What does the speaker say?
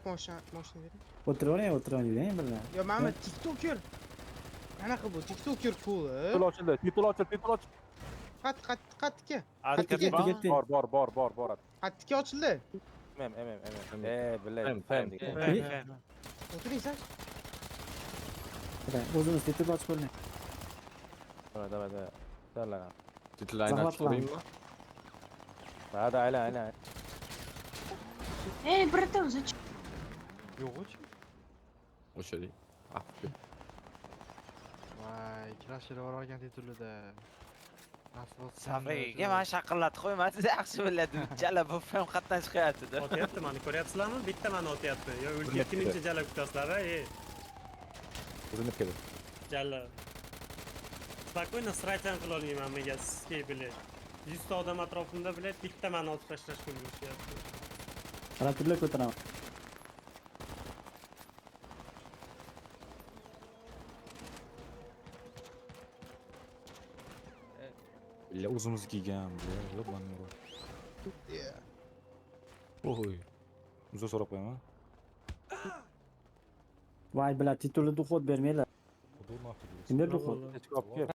brak mashina bering. O'tiravering birlar. Yo, mana bu TikToker. Qanaqa bu TikToker cool. Titul ochildi, titul ochildi. Qattiqqa. Harakati Qattiqqa. bormi? Bor. Qattiqqa ochildi. Bilay, Fem. O'tiring sen. O'zimiz tetib ochib qo'ying. Давай. Darlar. Titlayni Zahmat ochib qo'yingmi? Hadi aylan. Birata o'zi. Yo'q-chi. O'shadik. Voy, kirashirib olgan titulida. Nasib bo'lsa. Safiga mana shaqillatib qo'ymadingiz, yaxshi bo'ladi. Chala bu ham qatdan chiqyapti-da. Otyapti, mani ko'ryapsizlarmi? Bitta mani otyapti. Yo, o'lib ketguncha jala kutasizlar, Urinib keldi. Jala. Spokойно срайчан qila olmayman menga sizga bilay. 100 ta odam atrofimda bilay, bitta mani otib tashlash ko'rinishyapti. Traktorlar ko'taraman. Billa o'zimizga kelgan, yo'q mana. Oy. Uzr so'rab qo'yaman. Voy, bilar titulni duxot bermanglar. Xudo mahfuz. Kimlar duxot? Hech olib kel.